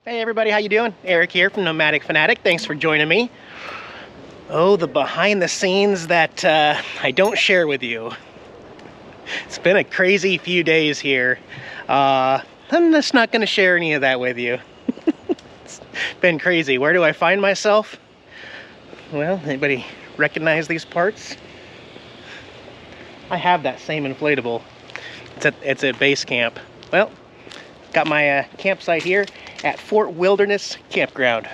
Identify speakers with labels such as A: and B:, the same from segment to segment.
A: Hey everybody, how you doing? Eric here from Nomadic Fanatic. Thanks for joining me. Oh, the behind the scenes that I don't share with you. It's been a crazy few days here. I'm just not going to share any of that with you. It's been crazy. Where do I find myself? Well, anybody recognize these parts? I have that same inflatable. It's at base camp. Well, got my campsite here at Fort Wilderness Campground.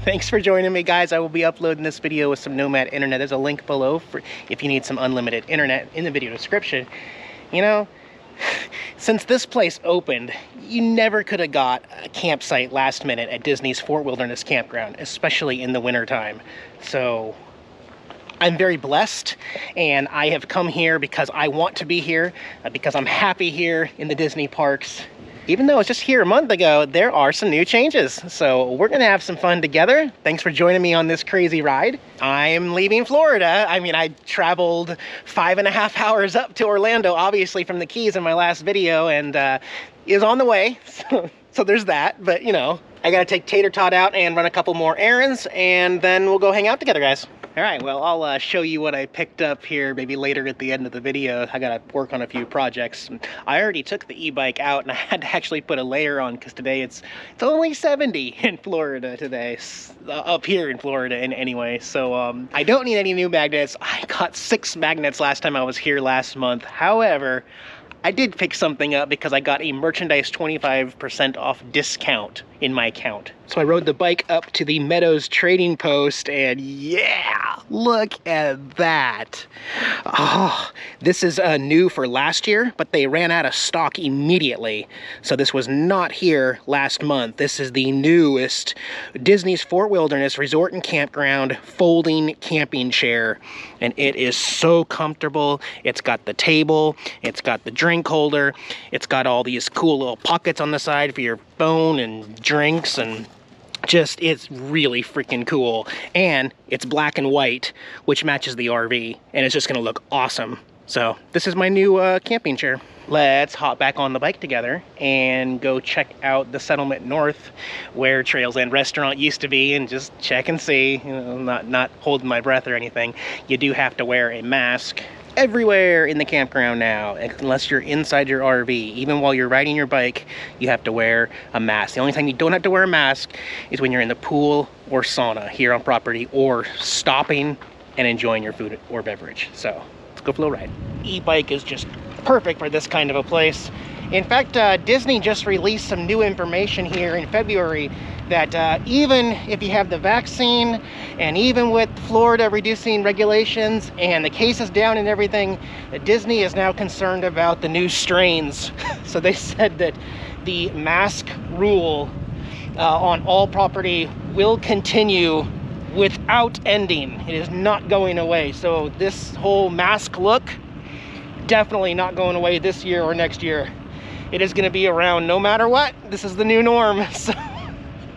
A: Thanks for joining me, guys. I will be uploading this video with some Nomad internet. There's a link below for if you need some unlimited internet in the video description. You know, since this place opened, you never could have got a campsite last minute at Disney's Fort Wilderness Campground, especially in the wintertime. So I'm very blessed, and I have come here because I want to be here, because I'm happy here in the Disney parks. Even though I was just here a month ago, there are some new changes. So we're gonna have some fun together. Thanks for joining me on this crazy ride. I'm leaving Florida. I mean, I traveled 5.5 hours up to Orlando, obviously from the Keys in my last video, and is on the way. So there's that, but you know, I gotta take Tater Tot out and run a couple more errands, and then we'll go hang out together, guys. All right, well, I'll show you what I picked up here maybe later at the end of the video. I gotta work on a few projects. I already took the e-bike out, and I had to actually put a layer on because today it's only 70 in Florida today, up here in Florida anyway. So I don't need any new magnets. I got 6 magnets last time I was here last month. However, I did pick something up because I got a merchandise 25% off discount in my account. So I rode the bike up to the Meadows trading post, and yeah, look at that. Oh, this is new for last year, but they ran out of stock immediately. So this was not here last month. This is the newest Disney's Fort Wilderness Resort and Campground folding camping chair. And it is so comfortable. It's got the table, it's got the drink holder, it's got all these cool little pockets on the side for your phone and drinks, and just, it's really freaking cool. And it's black and white, which matches the RV, and it's just gonna look awesome. So this is my new camping chair. Let's hop back on the bike together and go check out the Settlement North, where Trails End Restaurant used to be, and just check and see. You know, not holding my breath or anything. You do have to wear a mask everywhere in the campground now, unless you're inside your RV. Even while you're riding your bike, you have to wear a mask. The only time you don't have to wear a mask is when you're in the pool or sauna here on property, or stopping and enjoying your food or beverage. So let's go for a little ride. E-bike is just perfect for this kind of a place. In fact, Disney just released some new information here in February that even if you have the vaccine, and even with Florida reducing regulations and the cases down and everything, Disney is now concerned about the new strains. So they said that the mask rule on all property will continue without ending. It is not going away. So this whole mask look, definitely not going away this year or next year. It is going to be around no matter what. This is the new norm. So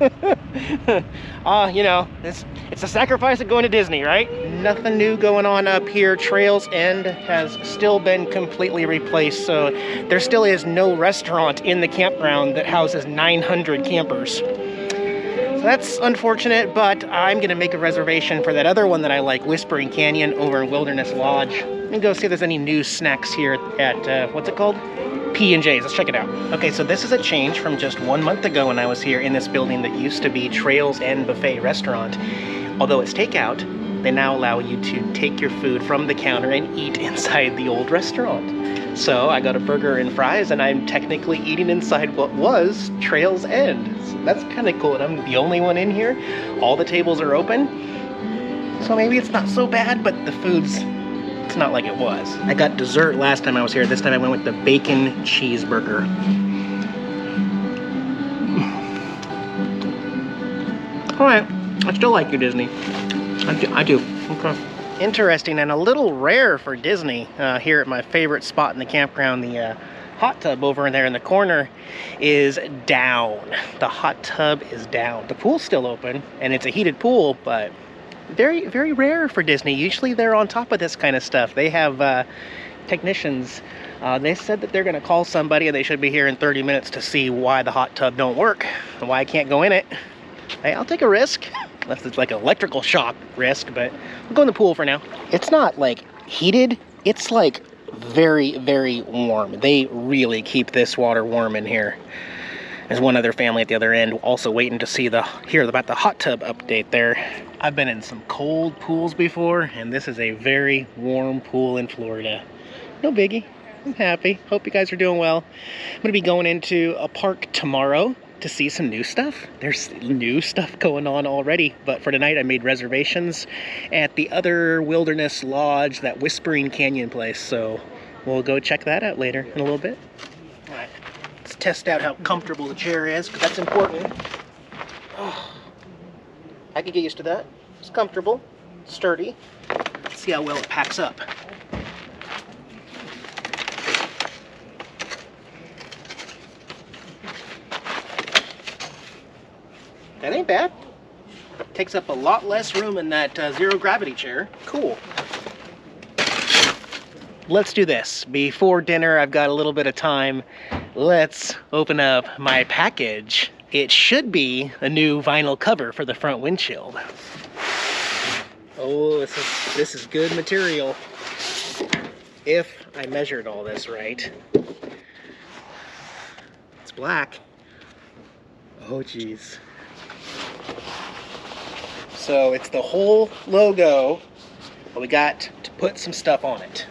A: you know, it's a sacrifice of going to Disney, right? Nothing new going on up here. Trails End has still been completely replaced, so there still is no restaurant in the campground that houses 900 campers. So that's unfortunate, but I'm gonna make a reservation for that other one that I like, Whispering Canyon over in Wilderness Lodge, and go see if there's any new snacks here at what's it called? P&J's. Let's check it out. Okay, so this is a change from just 1 month ago when I was here in this building that used to be Trails End Buffet Restaurant. Although it's takeout, they now allow you to take your food from the counter and eat inside the old restaurant. So I got a burger and fries, and I'm technically eating inside what was Trails End. So that's kind of cool, and I'm the only one in here. All the tables are open, so maybe it's not so bad, but the food's, it's not like it was. I got dessert last time I was here. This time I went with the bacon cheeseburger. All right, I still like you, Disney. I do. Okay. Interesting and a little rare for Disney here at my favorite spot in the campground. The hot tub over there in the corner is down. The hot tub is down. The pool's still open, and it's a heated pool, but very, very rare for Disney. Usually they're on top of this kind of stuff. They have technicians, they said that they're going to call somebody and they should be here in 30 minutes to see why the hot tub don't work and why I can't go in it. Hey, I'll take a risk, unless it's like an electrical shock risk, but I'll go in the pool for now. It's not like heated, it's like very, very warm. They really keep this water warm in here. There's one other family at the other end also waiting to hear about the hot tub update there. I've been in some cold pools before, and this is a very warm pool in Florida. No biggie. I'm happy. Hope you guys are doing well. I'm gonna be going into a park tomorrow to see some new stuff. There's new stuff going on already, but for tonight I made reservations at the other wilderness lodge, that Whispering Canyon place, so we'll go check that out later in a little bit. All right, let's test out how comfortable the chair is, because that's important. Oh, I could get used to that. It's comfortable, sturdy. Let's see how well it packs up. That ain't bad. Takes up a lot less room in that zero gravity chair. Cool. Let's do this. Before dinner, I've got a little bit of time. Let's open up my package. It should be a new vinyl cover for the front windshield. Oh, this is good material. If I measured all this right. It's black. Oh, geez. So it's the whole logo, but we got to put some stuff on it.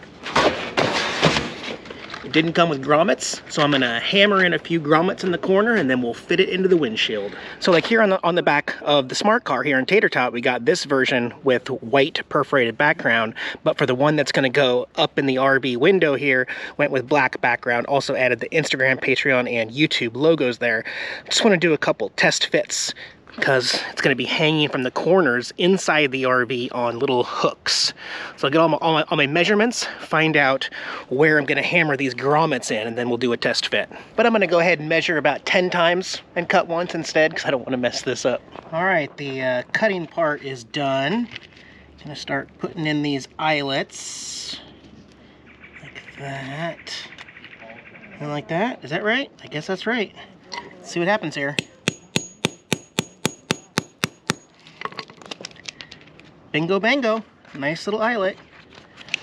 A: It didn't come with grommets, so I'm gonna hammer in a few grommets in the corner and then we'll fit it into the windshield. So like here on the back of the smart car here in Tater Tot, we got this version with white perforated background, but for the one that's gonna go up in the RV window here, went with black background, also added the Instagram, Patreon, and YouTube logos there. Just wanna do a couple test fits, because it's going to be hanging from the corners inside the RV on little hooks. So I'll get all my measurements, find out where I'm going to hammer these grommets in, and then we'll do a test fit. But I'm going to go ahead and measure about 10 times and cut once instead, because I don't want to mess this up. All right, the cutting part is done. I'm going to start putting in these eyelets like that and like that. Is that right? I guess that's right. Let's see what happens here. Bingo bango, nice little eyelet.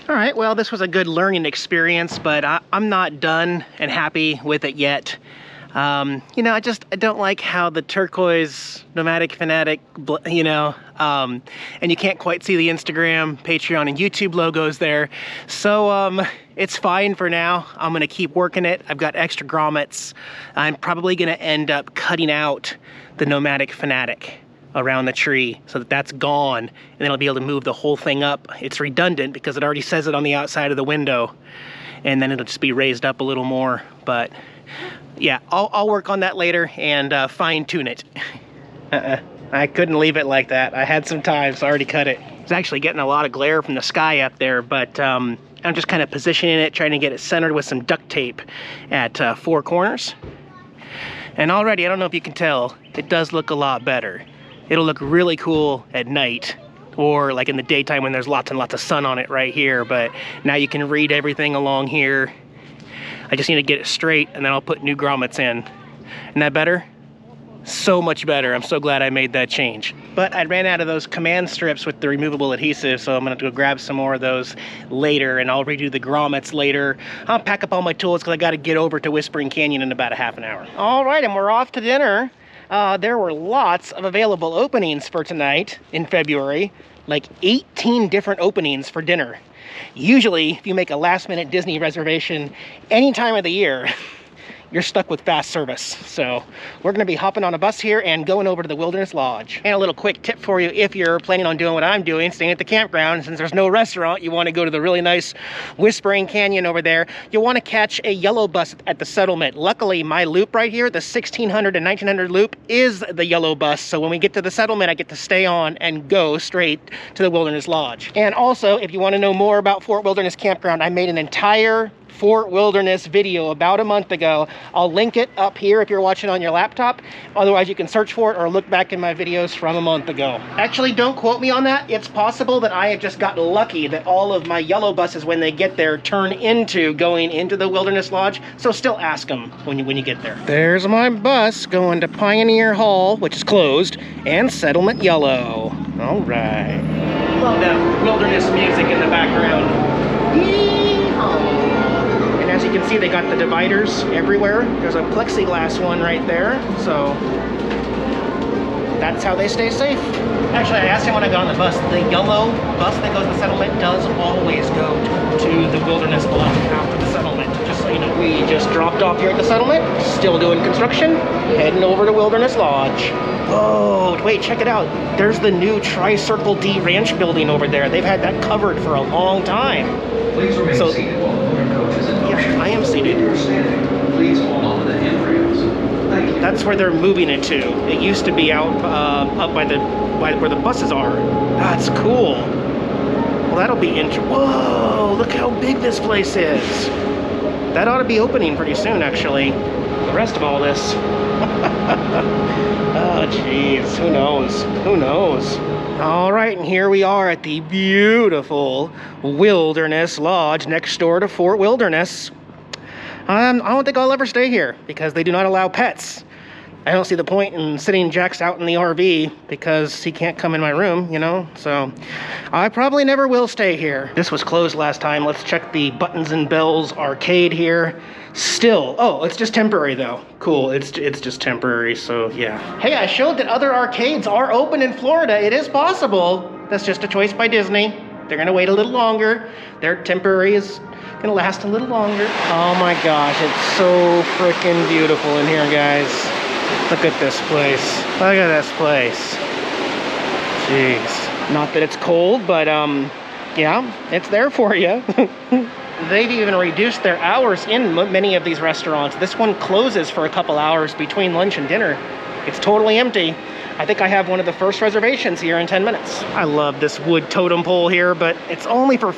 A: All right, well, this was a good learning experience, but I'm not done and happy with it yet. You know, I don't like how the turquoise Nomadic Fanatic, you know, and you can't quite see the Instagram, Patreon, and YouTube logos there. So it's fine for now. I'm gonna keep working it. I've got extra grommets. I'm probably gonna end up cutting out the Nomadic Fanatic around the tree so that that's gone, and then I'll be able to move the whole thing up. It's redundant because it already says it on the outside of the window, and then it'll just be raised up a little more. But yeah, I'll work on that later and fine-tune it. I couldn't leave it like that. I had some time, so I already cut it. It's actually getting a lot of glare from the sky up there, but I'm just kind of positioning it, trying to get it centered with some duct tape at 4 corners. And already, I don't know if you can tell, it does look a lot better. It'll look really cool at night, or like in the daytime when there's lots and lots of sun on it right here, but now you can read everything along here. I just need to get it straight, and then I'll put new grommets in. Isn't that better? So much better. I'm so glad I made that change. But I ran out of those command strips with the removable adhesive, so I'm gonna have to go grab some more of those later, and I'll redo the grommets later. I'll pack up all my tools because I gotta get over to Whispering Canyon in about a half an hour. All right, and we're off to dinner. There were lots of available openings for tonight in February, like 18 different openings for dinner. Usually, if you make a last-minute Disney reservation any time of the year, you're stuck with fast service. So we're gonna be hopping on a bus here and going over to the Wilderness Lodge. And a little quick tip for you, if you're planning on doing what I'm doing, staying at the campground, since there's no restaurant, you wanna go to the really nice Whispering Canyon over there, you'll wanna catch a yellow bus at the settlement. Luckily, my loop right here, the 1600 and 1900 loop, is the yellow bus. So when we get to the settlement, I get to stay on and go straight to the Wilderness Lodge. And also, if you wanna know more about Fort Wilderness Campground, I made an entire Fort Wilderness video about a month ago. I'll link it up here if you're watching on your laptop. Otherwise, you can search for it or look back in my videos from a month ago. Actually, don't quote me on that. It's possible that I have just gotten lucky that all of my yellow buses, when they get there, turn into going into the Wilderness Lodge. So still ask them when you get there. There's my bus going to Pioneer Hall, which is closed, and Settlement Yellow. All right. Love that wilderness music in the background. Yee-haw. And as you can see, they got the dividers everywhere. There's a plexiglass one right there, so that's how they stay safe. Actually, I asked him when I got on the bus, the yellow bus that goes to Settlement does always go to the Wilderness Lodge after the Settlement. Just so you know, we just dropped off here at the Settlement, still doing construction, heading over to Wilderness Lodge. Oh, wait, check it out. There's the new Tri-Circle D Ranch building over there. They've had that covered for a long time.
B: Please remain seated while your coach is in motion.
A: Yeah, I am seated.
B: If you're standing, please hold on to the handrails. Thank you.
A: That's where they're moving it to. It used to be out up by where the buses are. That's cool. Well, that'll be interesting. Whoa, look how big this place is. That ought to be opening pretty soon, actually. The rest of all this. Oh, jeez. Who knows? Who knows? All right, and here we are at the beautiful Wilderness Lodge next door to Fort Wilderness. I don't think I'll ever stay here because they do not allow pets. I don't see the point in sitting Jax out in the RV because he can't come in my room, you know? So I probably never will stay here. This was closed last time. Let's check the Buttons and Bells arcade here. Still, oh, it's just temporary though. Cool, it's just temporary, so yeah. Hey, I showed that other arcades are open in Florida. It is possible. That's just a choice by Disney. They're gonna wait a little longer. Their temporary is gonna last a little longer. Oh my gosh, it's so freaking beautiful in here, guys. Look at this place. Look at this place. Jeez. Not that it's cold, but yeah, it's there for you. They've even reduced their hours in many of these restaurants. This one closes for a couple hours between lunch and dinner. It's totally empty. I think I have one of the first reservations here in 10 minutes. I love this wood totem pole here, but it's only for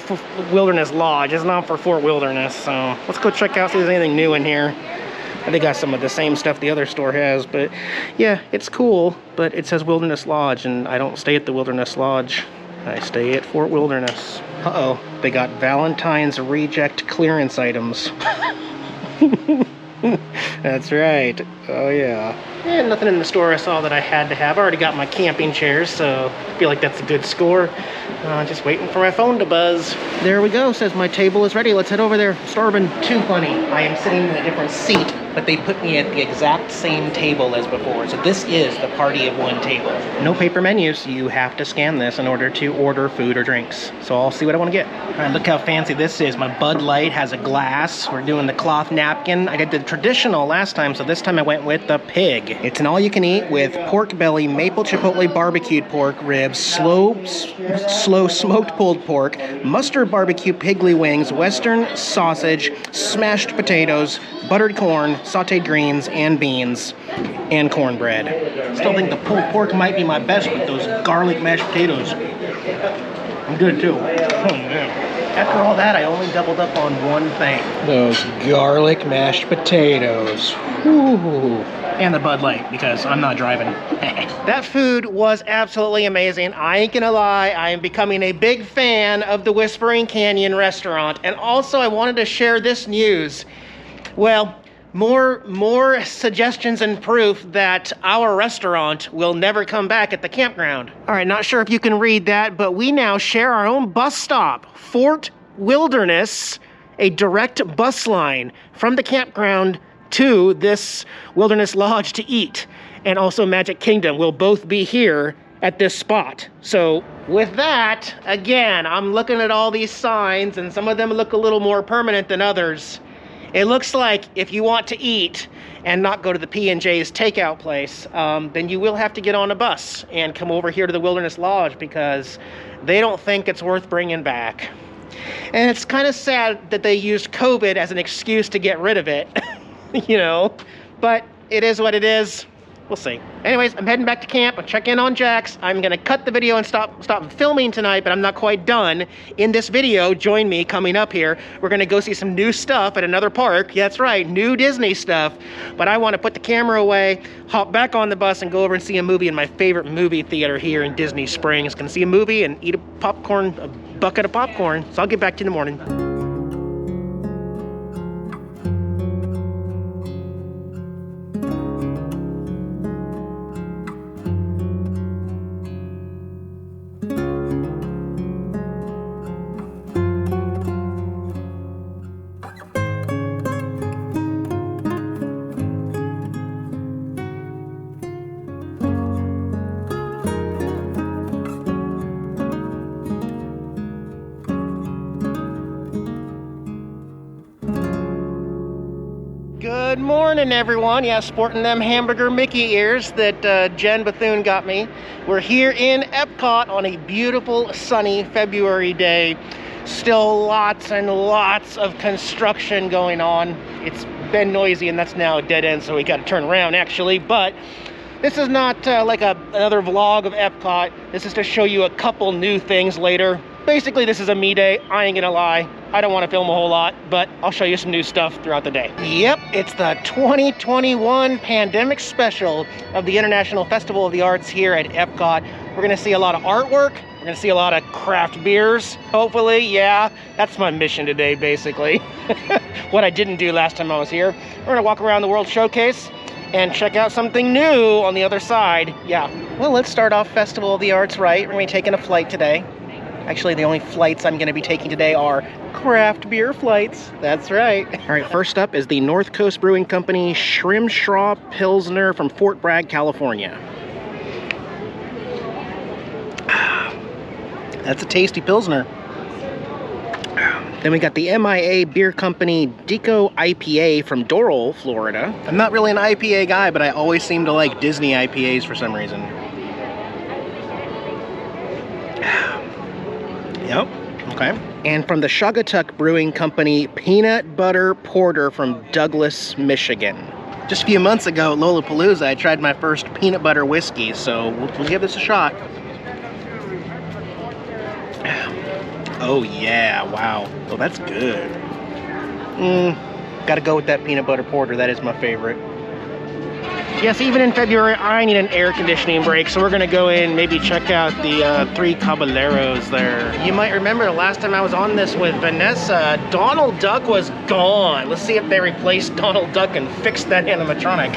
A: Wilderness Lodge. It's not for Fort Wilderness, so let's go check out, see if there's anything new in here. They got some of the same stuff the other store has, but yeah, it's cool, but it says Wilderness Lodge, and I don't stay at the Wilderness Lodge. I stay at Fort Wilderness. Uh-oh, they got Valentine's reject clearance items. That's right. Oh yeah. And nothing in the store I saw that I had to have. I already got my camping chairs, so I feel like that's a good score. Just waiting for my phone to buzz. There we go. Says my table is ready. Let's head over there. Starving. Too funny. I am sitting in a different seat, but they put me at the exact same table as before. So this is the party of one table. No paper menus. You have to scan this in order to order food or drinks. So I'll see what I want to get. All right, look how fancy this is. My Bud Light has a glass. We're doing the cloth napkin. I did the traditional last time, so this time I went with the pig. It's an all-you-can-eat with pork belly, maple chipotle barbecued pork ribs, slow smoked pulled pork, mustard barbecue piggly wings, western sausage, smashed potatoes, buttered corn, sauteed greens, and beans, and cornbread. Still think the pulled pork might be my best with those garlic mashed potatoes. I'm good too. Oh, yeah. After all that, I only doubled up on one thing. Those garlic mashed potatoes. Ooh. And the Bud Light, because I'm not driving. That food was absolutely amazing. I ain't gonna lie, I am becoming a big fan of the Whispering Canyon restaurant. And also, I wanted to share this news. Well, more suggestions and proof that our restaurant will never come back at the campground. All right, not sure if you can read that, but we now share our own bus stop, Fort Wilderness, a direct bus line from the campground to this Wilderness Lodge to eat. And also Magic Kingdom will both be here at this spot. So with that, again, I'm looking at all these signs and some of them look a little more permanent than others. It looks like if you want to eat and not go to the P&J's takeout place, then you will have to get on a bus and come over here to the Wilderness Lodge because they don't think it's worth bringing back. And it's kind of sad that they used COVID as an excuse to get rid of it, you know, but it is what it is. We'll see. Anyways, I'm heading back to camp. I'll check in on Jax. I'm gonna cut the video and stop filming tonight, but I'm not quite done. In this video, join me coming up here. We're gonna go see some new stuff at another park. Yeah, that's right, new Disney stuff. But I wanna put the camera away, hop back on the bus and go over and see a movie in my favorite movie theater here in Disney Springs. Gonna see a movie and eat a bucket of popcorn. So I'll get back to you in the morning. Good morning, everyone. Yeah, sporting them hamburger Mickey ears that Jen Bethune got me. We're here in Epcot on a beautiful sunny February day. Still lots and lots of construction going on. It's been noisy and that's now a dead end, so we got to turn around actually. But this is not like another vlog of Epcot. This is to show you a couple new things later. Basically, this is a me day. I ain't gonna lie. I don't want to film a whole lot, but I'll show you some new stuff throughout the day. Yep, it's the 2021 pandemic special of the International Festival of the Arts here at Epcot. We're gonna see a lot of artwork. We're gonna see a lot of craft beers, hopefully. Yeah, that's my mission today, basically. What I didn't do last time I was here. We're gonna walk around the World Showcase and check out something new on the other side. Yeah, well, let's start off Festival of the Arts right. We're gonna be taking a flight today. Actually, the only flights I'm gonna be taking today are craft beer flights. That's right. All right, first up is the North Coast Brewing Company Shrimstraw Pilsner from Fort Bragg, California. That's a tasty Pilsner. Then we got the MIA Beer Company Deco IPA from Doral, Florida. I'm not really an IPA guy, but I always seem to like Disney IPAs for some reason. Yep, okay. And from the Shugatuck Brewing Company, Peanut Butter Porter from Douglas, Michigan. Just a few months ago at Lollapalooza, I tried my first peanut butter whiskey, so we'll give this a shot. Oh yeah, wow. Oh, that's good. Gotta go with that peanut butter porter, that is my favorite. Yes, even in February, I need an air conditioning break, so we're gonna go in, maybe check out the Three Caballeros there. You might remember the last time I was on this with Vanessa, Donald Duck was gone. Let's see if they replaced Donald Duck and fixed that animatronic.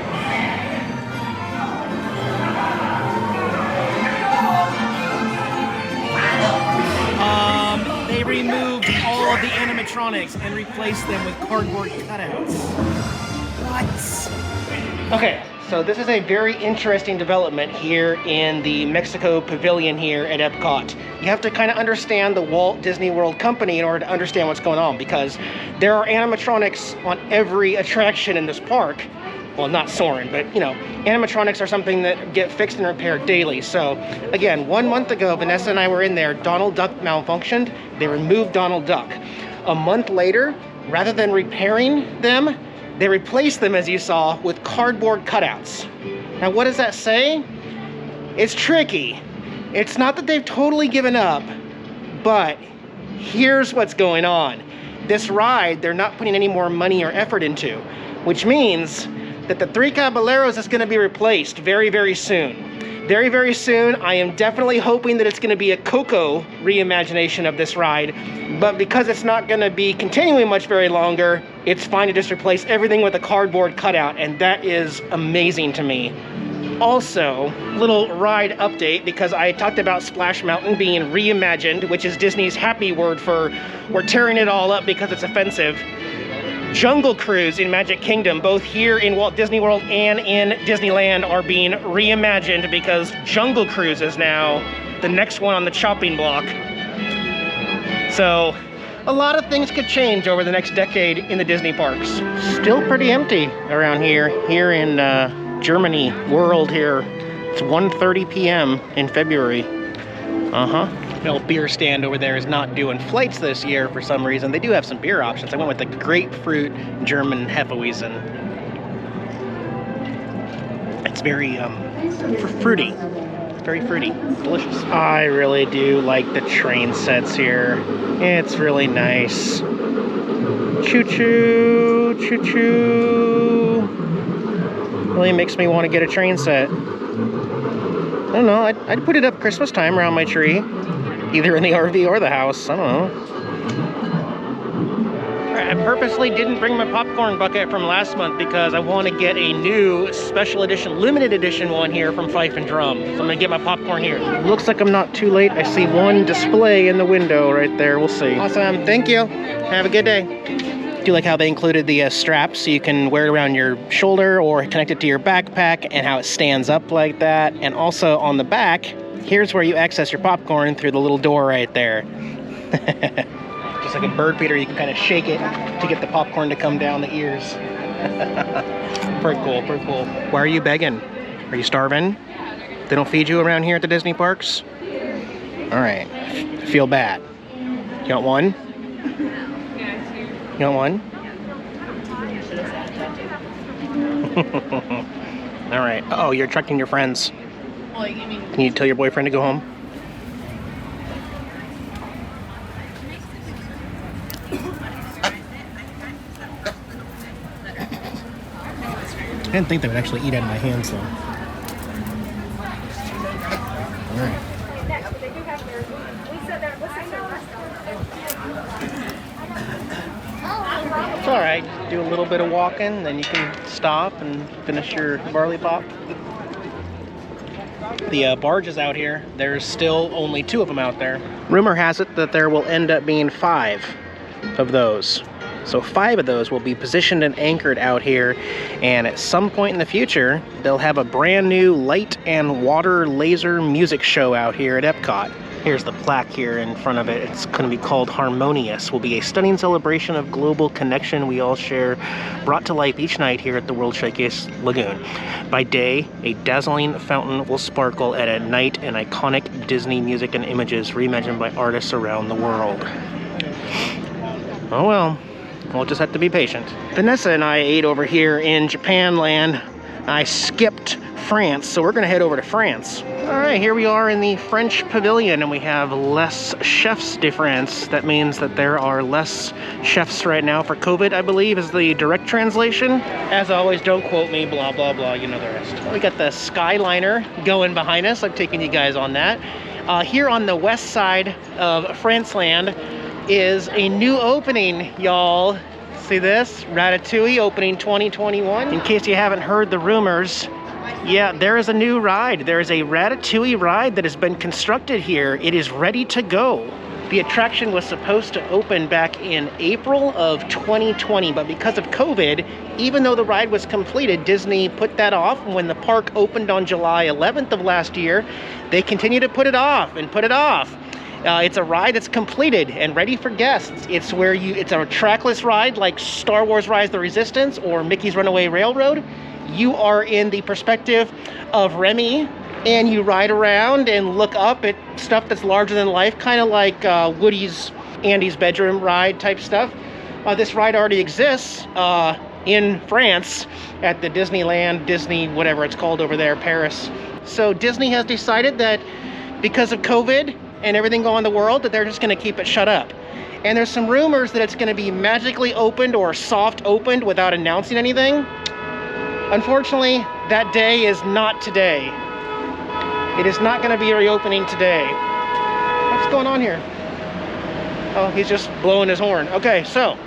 A: They removed all of the animatronics and replaced them with cardboard cutouts. What? Okay. So this is a very interesting development here in the Mexico Pavilion here at Epcot. You have to kind of understand the Walt Disney World Company in order to understand what's going on, because there are animatronics on every attraction in this park. Well, not Soarin', but you know, animatronics are something that get fixed and repaired daily. So again, 1 month ago, Vanessa and I were in there, Donald Duck malfunctioned, they removed Donald Duck. A month later, rather than repairing them, they replaced them, as you saw, with cardboard cutouts. Now, what does that say? It's tricky. It's not that they've totally given up, but here's what's going on. This ride, they're not putting any more money or effort into, which means that the Three Caballeros is gonna be replaced very, very soon. Very, very soon. I am definitely hoping that it's gonna be a Coco reimagination of this ride, but because it's not gonna be continuing much very longer, it's fine to just replace everything with a cardboard cutout, and that is amazing to me. Also, little ride update, because I talked about Splash Mountain being reimagined, which is Disney's happy word for we're tearing it all up because it's offensive. Jungle Cruise in Magic Kingdom, both here in Walt Disney World and in Disneyland, are being reimagined because Jungle Cruise is now the next one on the chopping block. So, a lot of things could change over the next decade in the Disney parks. Still pretty empty around here in Germany world here. It's 1:30 p.m. in February. Little beer stand over there is not doing flights this year for some reason. They do have some beer options. I went with the grapefruit German Hefeweizen. It's It's very fruity. Very fruity. Delicious. I really do like the train sets here. It's really nice. Choo-choo, choo-choo. Really makes me want to get a train set. I don't know, I'd put it up Christmas time around my tree. Either in the RV or the house, I don't know. I purposely didn't bring my popcorn bucket from last month because I want to get a new special edition, limited edition one here from Fife and Drum. So I'm going to get my popcorn here. Looks like I'm not too late. I see one display in the window right there. We'll see. Awesome. Thank you. Have a good day. I do like how they included the straps so you can wear it around your shoulder or connect it to your backpack, and how it stands up like that. And also on the back, here's where you access your popcorn through the little door right there. Just like a bird feeder, you can kind of shake it to get the popcorn to come down the ears. Pretty cool, pretty cool. Why are you begging? Are you starving? They don't feed you around here at the Disney parks? All right, feel bad. You want one? You want one? All right. Oh, you're attracting your friends. Can you tell your boyfriend to go home? I didn't think they would actually eat out of my hands, though. All right. It's all right. Do a little bit of walking, then you can stop and finish your barley pop. The barges out here, there's still only 2 of them out there. Rumor has it that there will end up being 5 of those. So 5 of those will be positioned and anchored out here, and at some point in the future, they'll have a brand new light and water laser music show out here at Epcot. Here's the plaque here in front of it. It's going to be called Harmonious. Will be a stunning celebration of global connection we all share, brought to life each night here at the world's shakiest lagoon. By day, a dazzling fountain will sparkle, and at night, an iconic Disney music and images reimagined by artists around the world. Oh well. We'll just have to be patient. Vanessa and I ate over here in Japan land. I skipped France, so we're gonna head over to France. All right, here we are in the French pavilion, and we have less chefs de France. That means that there are less chefs right now for COVID, I believe, is the direct translation. As always, don't quote me, blah, blah, blah, you know the rest. We got the Skyliner going behind us. I'm taking you guys on that. Here on the west side of France land is a new opening, y'all. See this? Ratatouille opening 2021. In case you haven't heard the rumors, yeah, there is a new ride. There is a Ratatouille ride that has been constructed here. It is ready to go. The attraction was supposed to open back in April of 2020, but because of COVID, even though the ride was completed, Disney put that off. And when the park opened on July 11th of last year, they continued to put it off and put it off. It's a ride that's completed and ready for guests. It's a trackless ride like Star Wars Rise of the Resistance or Mickey's Runaway Railroad. You are in the perspective of Remy, and you ride around and look up at stuff that's larger than life, kind of like Woody's Andy's Bedroom ride type stuff. This ride already exists in France at the Disneyland, Disney, whatever it's called over there, Paris. So Disney has decided that because of COVID and everything going on in the world, that they're just going to keep it shut up. And there's some rumors that it's going to be magically opened or soft opened without announcing anything. Unfortunately, that day is not today. It is not going to be reopening today. What's going on here? Oh, he's just blowing his horn. Okay, so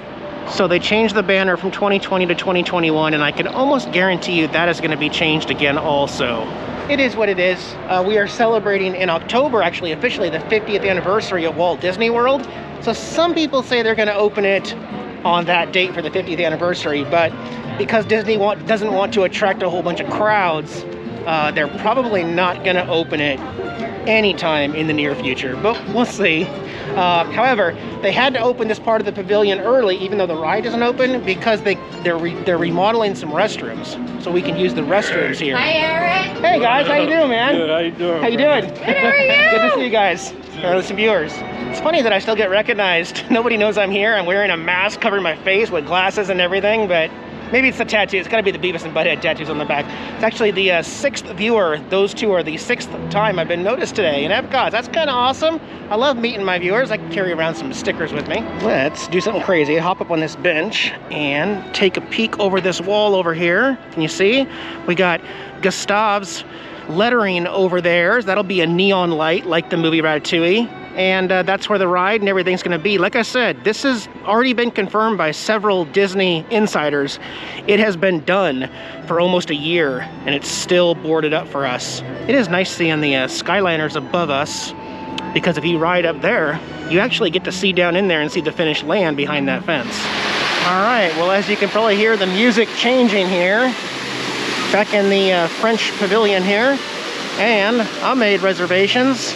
A: they changed the banner from 2020 to 2021, and I can almost guarantee you that is going to be changed again also. It is what it is. We are celebrating in October, actually officially, the 50th anniversary of Walt Disney World. So some people say they're going to open it on that date for the 50th anniversary, but because Disney doesn't want to attract a whole bunch of crowds, they're probably not going to open it anytime in the near future, but we'll see. However, they had to open this part of the pavilion early, even though the ride isn't open, because they're remodeling some restrooms, so we can use the restrooms here.
C: Hi, Eric.
A: Hey guys, how you doing, man?
D: Good, how you doing?
A: How you doing?
C: Good, how are you?
A: Good to see you guys. Or some viewers. It's funny that I still get recognized. Nobody knows I'm here. I'm wearing a mask covering my face with glasses and everything, but Maybe it's the tattoo. It's got to be the Beavis and Butthead tattoos on the back. It's actually the 6th viewer. Those two are the 6th time I've been noticed today in Epcot. That's kind of awesome. I love meeting my viewers. I can carry around some stickers with me. Let's do something crazy. Hop up on this bench and take a peek over this wall over here. Can you see? We got Gustave's lettering over there. That'll be a neon light like the movie Ratatouille. And that's where the ride and everything's going to be. Like I said, this has already been confirmed by several Disney insiders. It has been done for almost a year, and it's still boarded up for us. It is nice seeing the Skyliners above us, because if you ride up there, you actually get to see down in there and see the finished land behind that fence. All right, well, as you can probably hear the music changing here, back in the French pavilion here, and I made reservations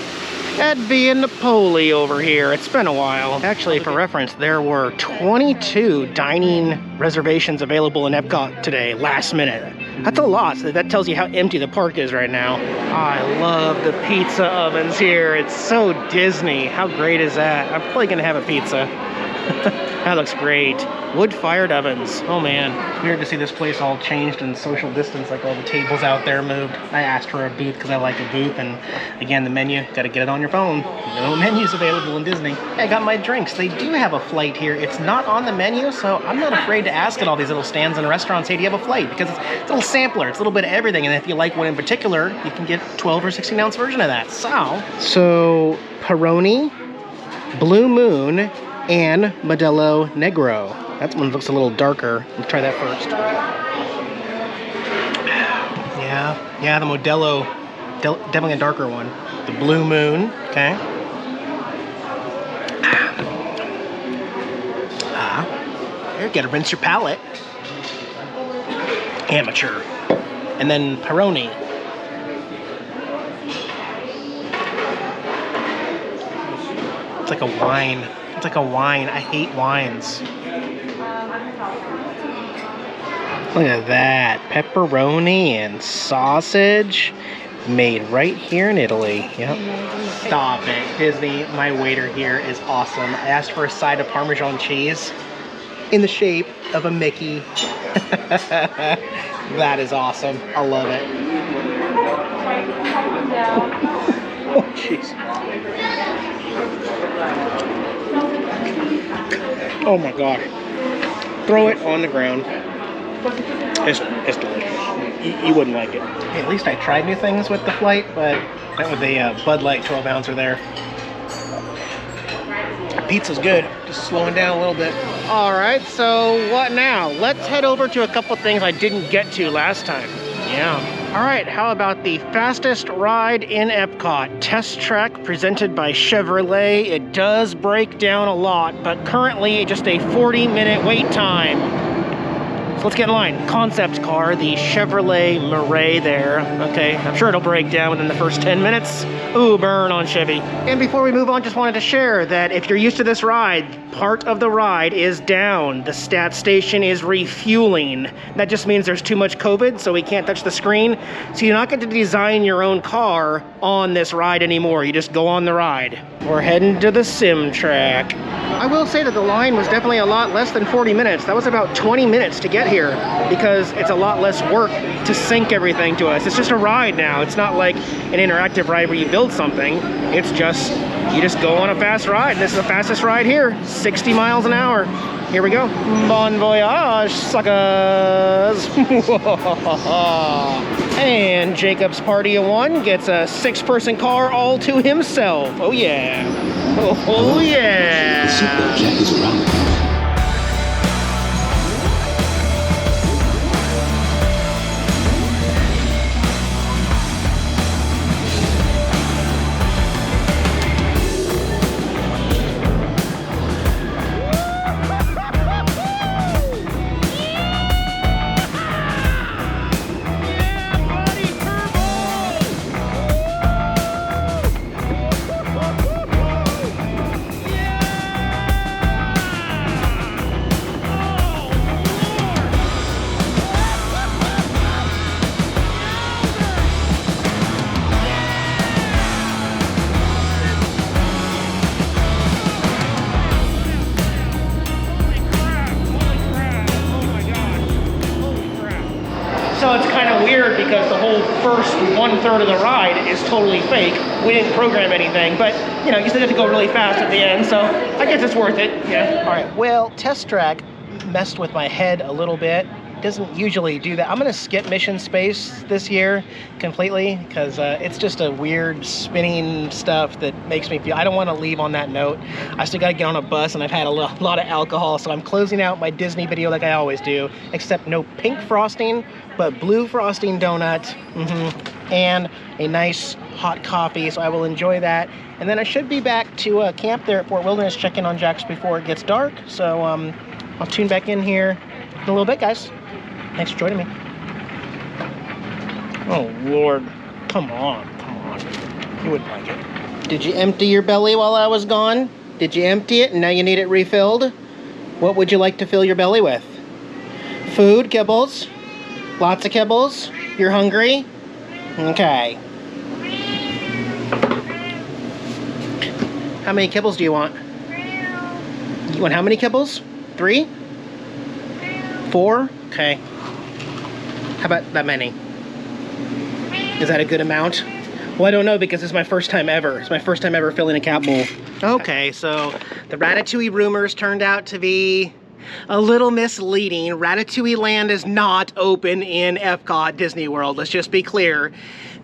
A: at Via Napoli over here. It's been a while. Actually, for reference, there were 22 dining reservations available in Epcot today, last minute. That's a lot. So that tells you how empty the park is right now. I love the pizza ovens here. It's so Disney. How great is that? I'm probably gonna have a pizza. That looks great. Wood-fired ovens. Oh man. Weird to see this place all changed and social distance, like all the tables out there moved. I asked for a booth because I like a booth, and again, the menu, gotta get it on your phone. No menus available in Disney. I got my drinks. They do have a flight here. It's not on the menu, so I'm not afraid to ask at all these little stands and restaurants, hey, do you have a flight? Because it's a little sampler. It's a little bit of everything, and if you like one in particular, you can get 12 or 16 ounce version of that. So Peroni, Blue Moon, and Modelo Negro. That one looks a little darker. Let's try that first. Yeah, the Modelo, definitely a darker one. The Blue Moon, okay. You gotta rinse your palate. Amateur. And then Peroni. It's like a wine. It's like a wine. I hate wines. Look at that. Pepperoni and sausage made right here in Italy. Yep. Stop it. Disney, my waiter here is awesome. I asked for a side of Parmesan cheese in the shape of a Mickey. That is awesome. I love it. Oh, jeez. Oh my gosh. Throw it on the ground. It's delicious. You wouldn't like it. Hey, at least I tried new things with the flight, but that was a Bud Light 12 ouncer there. Pizza's good. Just slowing down a little bit. All right, so what now? Let's head over to a couple things I didn't get to last time. Yeah. All right, how about the fastest ride in Epcot? Test Track presented by Chevrolet. It does break down a lot, but currently just a 40-minute wait time. So let's get in line. Concept car, the Chevrolet Murray there. Okay, I'm sure it'll break down within the first 10 minutes. Ooh, burn on Chevy. And before we move on, just wanted to share that if you're used to this ride, part of the ride is down. The stat station is refueling. That just means there's too much COVID, so we can't touch the screen. So you're not going to design your own car on this ride anymore. You just go on the ride. We're heading to the sim track. I will say that the line was definitely a lot less than 40 minutes. That was about 20 minutes to get here because it's a lot less work to sync everything to us. It's just a ride now. It's not like an interactive ride where you build something. It's just, you just go on a fast ride. This is the fastest ride here, 60 miles an hour. Here we go. Bon voyage, suckers. And Jacob's Party of One gets a 6-person car all to himself. Oh yeah. Oh yeah.
C: The seatbelt jack is around the corner.
A: So it's kind of weird because the whole first 1/3 of the ride is totally fake. We didn't program anything, but you know, you still have to go really fast at the end, so I guess it's worth it. Yeah. All right. Well, test track messed with my head a little bit. Doesn't usually do that. I'm gonna skip mission space this year completely because it's just a weird spinning stuff that makes me feel, I don't want to leave on that note. I still got to get on a bus and I've had a lot of alcohol, so I'm closing out my Disney video like I always do, except no pink frosting, but blue frosting donut, and a nice hot coffee, so I will enjoy that. And then I should be back to camp there at Fort Wilderness, check in on Jax before it gets dark, so I'll tune back in here in a little bit, guys. Thanks for joining me. Oh, Lord. Come on. You wouldn't like it. Did you empty your belly while I was gone? Did you empty it and now you need it refilled? What would you like to fill your belly with? Food, kibbles? Lots of kibbles? You're hungry? Okay. How many kibbles do you want? You want how many kibbles? 3? 4? Okay. How about that many? Is that a good amount? Well, I don't know because it's my first time ever. It's my first time ever filling a cat bowl. Okay, so the Ratatouille rumors turned out to be a little misleading. Ratatouille Land is not open in Epcot Disney World. Let's just be clear.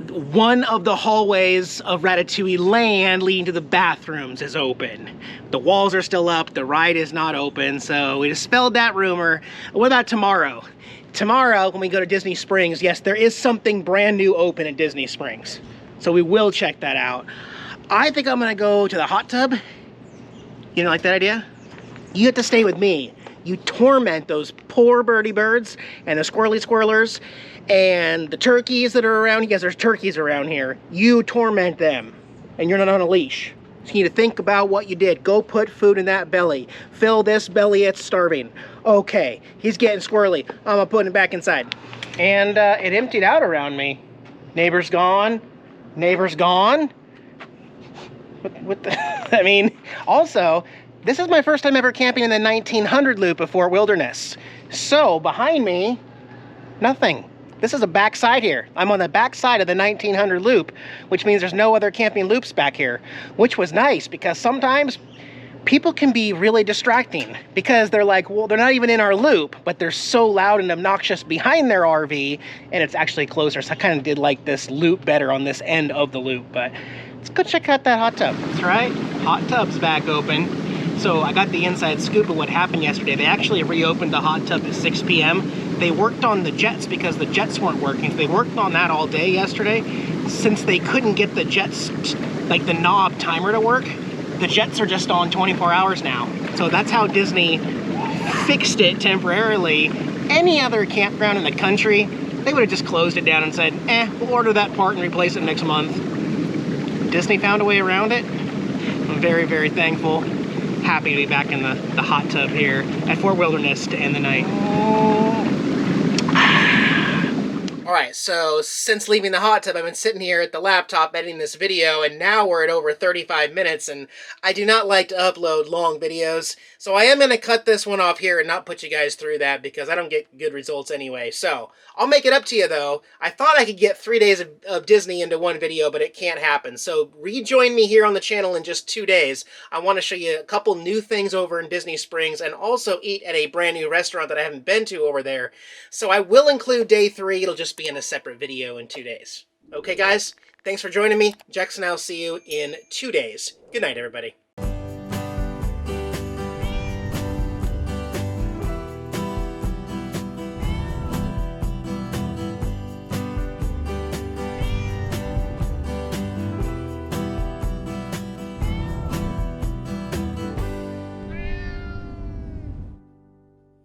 A: One of the hallways of Ratatouille Land leading to the bathrooms is open. The walls are still up, the ride is not open, so we dispelled that rumor. What about tomorrow? Tomorrow, when we go to Disney Springs, yes, there is something brand new open at Disney Springs. So we will check that out. I think I'm gonna go to the hot tub. You don't like that idea? You have to stay with me. You torment those poor birdie birds and the squirrely squirrelers and the turkeys that are around. Yes, there's turkeys around here. You torment them and you're not on a leash. So you need to think about what you did. Go put food in that belly. Fill this belly, it's starving. Okay, he's getting squirrely. I'm gonna put him back inside. And it emptied out around me. Neighbor's gone. Neighbor's gone. What the, I mean, also, this is my first time ever camping in the 1900 loop of Fort Wilderness. So, behind me, nothing. This is a backside here. I'm on the backside of the 1900 loop, which means there's no other camping loops back here, which was nice because sometimes people can be really distracting because they're like, well, they're not even in our loop, but they're so loud and obnoxious behind their RV, and it's actually closer. So I kind of did like this loop better on this end of the loop, but let's go check out that hot tub. That's right, hot tub's back open. So I got the inside scoop of what happened yesterday. They actually reopened the hot tub at 6 p.m. They worked on the jets because the jets weren't working. So they worked on that all day yesterday. Since they couldn't get the jets, like the knob timer to work, the jets are just on 24 hours now. So that's how Disney fixed it temporarily. Any other campground in the country, they would have just closed it down and said, we'll order that part and replace it next month. Disney found a way around it. I'm very, very thankful. Happy to be back in the hot tub here at Fort Wilderness to end the night. All right, so since leaving the hot tub, I've been sitting here at the laptop editing this video, and now we're at over 35 minutes, and I do not like to upload long videos, so I am going to cut this one off here and not put you guys through that because I don't get good results anyway. So I'll make it up to you, though. I thought I could get 3 days of Disney into one video, but it can't happen. So rejoin me here on the channel in just 2 days. I want to show you a couple new things over in Disney Springs and also eat at a brand new restaurant that I haven't been to over there. So I will include day 3. It'll just be in a separate video in 2 days. Okay, guys? Thanks for joining me. Jackson, I'll see you in 2 days. Good night, everybody.